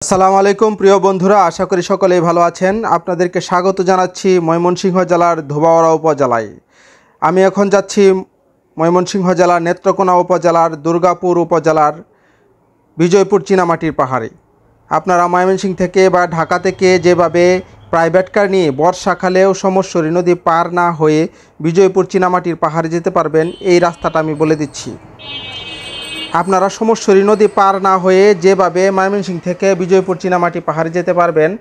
আসসালামু আলাইকুম প্রিয় বন্ধুরা, আশা করি সকলেই ভালো আছেন। আপনাদেরকে স্বাগত জানাচ্ছি ময়মনসিংহ জেলার ধোবাউড়া উপজেলায়। আমি এখন যাচ্ছি ময়মনসিংহ জেলার নেত্রকোনা উপজেলার দুর্গাপুর উপজেলার বিজয়পুর চীনামাটির পাহাড়ে। আপনারা ময়মনসিংহ থেকে বা ঢাকা থেকে যেভাবে প্রাইভেট কার নিয়ে বর্ষাকালেও সমস্বরী নদী পার না হয়ে বিজয়পুর চীনামাটির পাহাড়ে যেতে পারবেন, এই রাস্তাটা আমি বলে দিচ্ছি। আপনারা সমস্বরী নদী পার না হয়ে যেভাবে ময়মনসিংহ থেকে বিজয়পুর চীনামাটি পাহাড়ে যেতে পারবেন,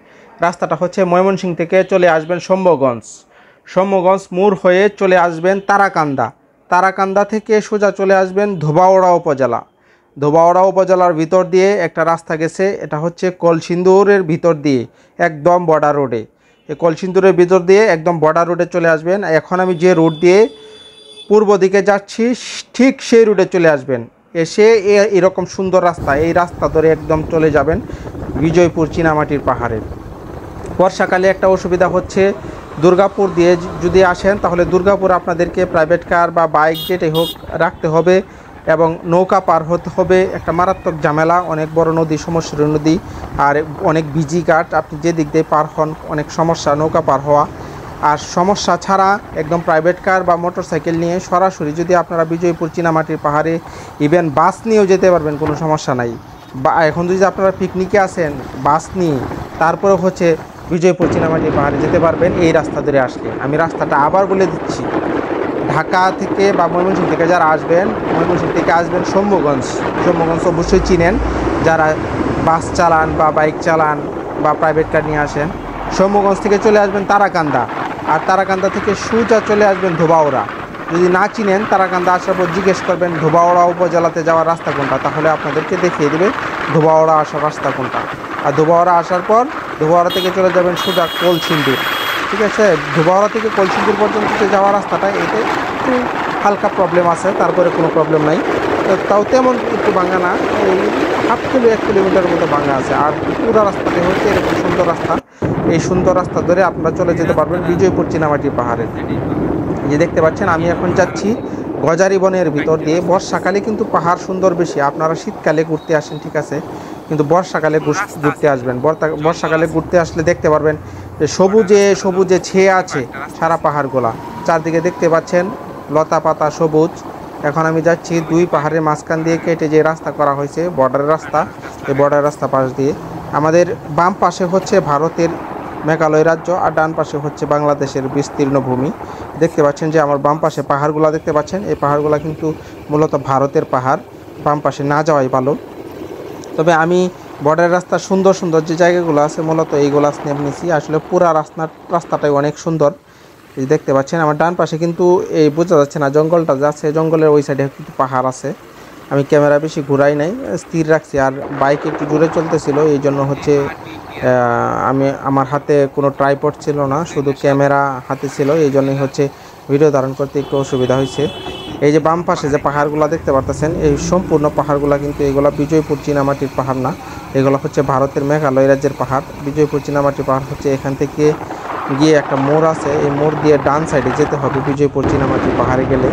রাস্তাটা হচ্ছে ময়মনসিংহ থেকে চলে আসবেন শম্ভুগঞ্জ মোড় হয়ে চলে আসবেন তারাকান্দা থেকে সোজা চলে আসবেন ধোবাউড়া উপজেলার ভিতর দিয়ে একটা রাস্তা গেছে। এটা হচ্ছে কলসিন্দুরের ভিতর দিয়ে একদম বর্ডার রোডে, এই কলসিন্দুরের ভিতর দিয়ে একদম বর্ডার রোডে চলে আসবেন। এখন আমি যে রুট দিয়ে পূর্ব দিকে যাচ্ছি ঠিক সেই রুটে চলে আসবেন। এসে এরকম সুন্দর রাস্তা, এই রাস্তা ধরে একদম চলে যাবেন বিজয়পুর চীনামাটির পাহাড়ে। বর্ষাকালে একটা অসুবিধা হচ্ছে, দুর্গাপুর দিয়ে যদি আসেন তাহলে দুর্গাপুর আপনাদেরকে প্রাইভেট কার বা বাইক যেটাই হোক রাখতে হবে এবং নৌকা পার হতে হবে। একটা মারাত্মক ঝামেলা, অনেক বড় নদী, সমস্যার নদী, আর অনেক বিজি ঘাট। আপনি যে দিক দিয়ে পার হন অনেক সমস্যা নৌকা পার হওয়া। আর সমস্যা ছাড়া একদম প্রাইভেট কার বা মোটরসাইকেল নিয়ে সরাসরি যদি আপনারা বিজয়পুর চীনামাটির পাহাড়ে ইভেন বাস নিয়েও যেতে পারবেন, কোনো সমস্যা নাই। বা এখন যদি আপনারা পিকনিকে আসেন বাস নিয়ে, তারপরে হচ্ছে বিজয়পুর চীনামাটির পাহাড়ে যেতে পারবেন এই রাস্তা ধরে আসলে। আমি রাস্তাটা আবার বলে দিচ্ছি, ঢাকা থেকে বা ময়মনসিংহ থেকে যারা আসবেন, ময়মনসিংহ থেকে আসবেন শম্ভুগঞ্জ অবশ্যই চিনেন যারা বাস চালান বা বাইক চালান বা প্রাইভেট কার নিয়ে আসেন। শম্ভুগঞ্জ থেকে চলে আসবেন তারাকান্দা, আর তারাকান্দা থেকে সোজা চলে আসবেন ধোবাউড়া। যদি না চিনেন, তারাকান্দা আসার পর জিজ্ঞেস করবেন ধোবাউড়া উপজেলাতে যাওয়ার রাস্তা কোনটা, তাহলে আপনাদেরকে দেখিয়ে দেবে ধোবাউড়া আসার রাস্তা কোনটা। আর ধোবাউড়া আসার পর ধোবাউড়া থেকে চলে যাবেন সোজা কলসিন্দুর। ঠিক আছে, ধোবাউড়া থেকে কলসিন্দুর পর্যন্ত যে যাওয়ার রাস্তাটা, এতে একটু হালকা প্রবলেম আছে, তারপরে কোনো প্রবলেম নাই। তাও তেমন একটু ভাঙা না, এই 1 কিলোমিটারের মতো ভাঙা আছে। আর পুরো রাস্তাটা হচ্ছে এরকম সুন্দর রাস্তা। এই সুন্দর রাস্তা ধরে আপনারা চলে যেতে পারবেন বিজয়পুর চীনামাটির পাহাড়ে। যে দেখতে পাচ্ছেন আমি এখন যাচ্ছি গজারি বনের ভিতর দিয়ে। বর্ষাকালে কিন্তু পাহাড় সুন্দর বেশি, আপনারা শীতকালে ঘুরতে আসেন ঠিক আছে, কিন্তু বর্ষাকালে ঘুরতে আসবেন। বর্ষাকালে ঘুরতে আসলে দেখতে পারবেন যে সবুজে ছেয়ে আছে সারা পাহাড়গুলা। চারদিকে দেখতে পাচ্ছেন লতা পাতা সবুজ। এখন আমি যাচ্ছি দুই পাহাড়ের মাঝখান দিয়ে কেটে যে রাস্তা করা হয়েছে বর্ডারের রাস্তা, এই বর্ডারের রাস্তা পাশ দিয়ে আমাদের বাম পাশে হচ্ছে ভারতের মেঘালয় রাজ্য, আর ডান পাশে হচ্ছে বাংলাদেশের বিস্তীর্ণ ভূমি। দেখতে পাচ্ছেন যে আমার বাম পাশে পাহাড়গুলো দেখতে পাচ্ছেন, এই পাহাড়গুলো কিন্তু মূলত ভারতের পাহাড়, বাম পাশে না যাওয়াই ভালো। তবে আমি বর্ডারের রাস্তা সুন্দর যে জায়গাগুলো আছে মূলত এইগুলো স্ন্যাপ নিয়েছি। আসলে পুরা রাস্তাটাই অনেক সুন্দর। এই দেখতে পাচ্ছেন আমার ডান পাশে কিন্তু এই বোঝা যাচ্ছে না, জঙ্গলটা যাচ্ছে, জঙ্গলের ওই সাইডে কিন্তু পাহাড় আছে। আমি ক্যামেরা বেশি ঘুরাই নাই, স্থির রাখছি। আর বাইক একটু জোরে চলতেছিল, এই জন্য হচ্ছে আমার হাতে কোনো ট্রাইপড ছিল না, শুধু ক্যামেরা হাতে ছিল, এই জন্যই হচ্ছে ভিডিও ধারণ করতে একটু অসুবিধা হয়েছে। এই যে বাম পাশে যে পাহাড়গুলো দেখতে পারতেছেন, এই সম্পূর্ণ পাহাড়গুলো কিন্তু এগুলো বিজয়পুর চীনামাটির পাহাড় না, এগুলো হচ্ছে ভারতের মেঘালয় রাজ্যের পাহাড়। বিজয়পুর চীনামাটির পাহাড় হচ্ছে এখান থেকে গিয়ে একটা মোড় আছে, এই মোড় দিয়ে ডান সাইডে যেতে হবে বিজয়পুর চীনামাটির পাহাড়ে গেলে।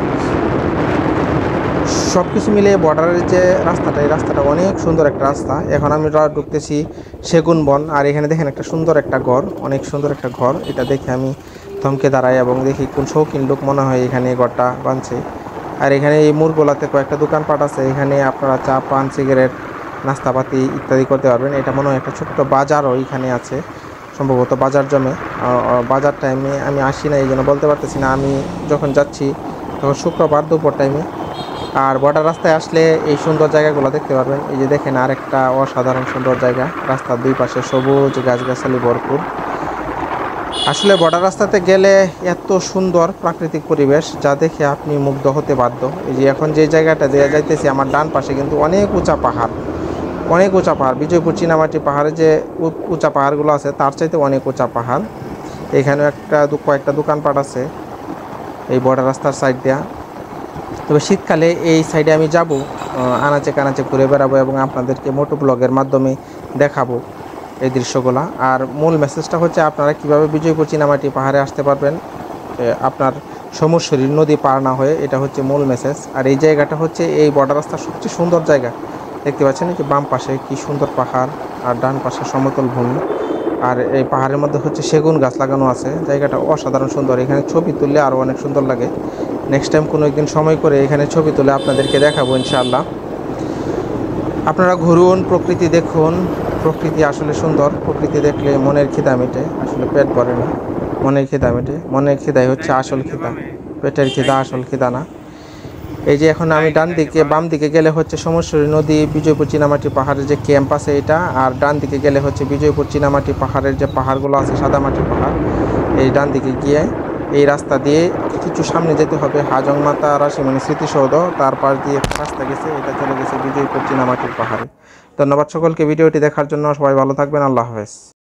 সব কিছু মিলে বর্ডারের যে রাস্তাটা, এই রাস্তাটা অনেক সুন্দর একটা রাস্তা। এখন আমি ঢুকতেছি সেগুন বন, আর এখানে দেখেন একটা সুন্দর একটা ঘর, অনেক সুন্দর একটা ঘর। এটা দেখে আমি থমকে দাঁড়াই এবং দেখি কোন শৌখিন লোক মনে হয় এখানে ঘরটা বানছে। আর এখানে এই মোড়গুলাতে কয়েকটা দোকানপাট আছে, এখানে আপনারা চা পান সিগারেট নাস্তাপাতি ইত্যাদি করতে পারবেন। এটা মনে হয় একটা ছোট্ট বাজারও এখানে আছে, সম্ভবত বাজার জমে। বাজার টাইমে আমি আসি না, এই জন্য বলতে পারতেছি না। আমি যখন যাচ্ছি তখন শুক্রবার দুপুর টাইমে। আর বর্ডার রাস্তায় আসলে এই সুন্দর জায়গাগুলো দেখতে পারবেন। এই যে দেখেন আরেকটা অসাধারণ সুন্দর জায়গা, রাস্তার দুই পাশে সবুজ গাছগাছালি ভরপুর। আসলে বর্ডার রাস্তাতে গেলে এত সুন্দর প্রাকৃতিক পরিবেশ যা দেখে আপনি মুগ্ধ হতে বাধ্য। এই যে এখন যে জায়গাটা দিয়ে যাইতেছি, আমার ডান পাশে কিন্তু অনেক উঁচা পাহাড়। বিজয়পুর চীনামাটি পাহাড়ে যে উঁচা পাহাড়গুলো আছে তার চাইতে অনেক উঁচা পাহাড়। এখানেও কয়েকটা দোকানপাট আছে এই বর্ডার রাস্তার সাইড দেওয়া। তবে শীতকালে এই সাইডে আমি যাব, আনাচে কানাচে ঘুরে বেড়াবো এবং আপনাদেরকে মোটো ব্লগের মাধ্যমে দেখাবো এই দৃশ্যগুলো। আর মূল মেসেজটা হচ্ছে আপনারা কিভাবে বিজয়পুর চীনামাটি পাহাড়ে আসতে পারবেন আপনার সমস্বরী নদী পার না হয়ে, এটা হচ্ছে মূল মেসেজ। আর এই জায়গাটা হচ্ছে এই বর্ডার রাস্তার সবচেয়ে সুন্দর জায়গা। দেখতে পাচ্ছেন এই যে বাম পাশে কি সুন্দর পাহাড় আর ডান পাশে সমতল ভূমি। আর এই পাহাড়ের মধ্যে হচ্ছে সেগুন গাছ লাগানো আছে। জায়গাটা অসাধারণ সুন্দর। এখানে ছবি তুললে আরও অনেক সুন্দর লাগে। নেক্সট টাইম কোনো একদিন সময় করে এখানে ছবি তুলে আপনাদেরকে দেখাবো ইনশাআল্লাহ। আপনারা ঘুরুন, প্রকৃতি দেখুন। প্রকৃতি আসলে সুন্দর। প্রকৃতি দেখলে মনের খিদা মেটে, আসলে পেট ভরে না, মনের খিদা মেটে। মনের খিদাই হচ্ছে আসল খিদা, পেটের খিদা আসল খিদা না। এই যে এখন আমি ডান দিকে, বাম দিকে গেলে হচ্ছে সোমেশ্বরী নদী, বিজয়পুর চীনামাটি পাহাড়ের যে ক্যাম্প আছে এটা, আর ডান দিকে গেলে হচ্ছে বিজয়পুর চীনামাটি পাহাড়ের যে পাহাড়গুলো আছে সাদামাটি পাহাড়। এই ডান দিকে গিয়ে এই রাস্তা দিয়ে কিছু সামনে যেতে হবে, হাজং মাতা রাসমণি স্মৃতিসৌধ, তার পাশ দিয়ে রাস্তা গেছে, এটা চলে গেছে বিজয়পুর চীনামাটির পাহাড়ে। ধন্যবাদ সকলকে ভিডিওটি দেখার জন্য। সবাই ভালো থাকবেন। আল্লাহ হাফেজ।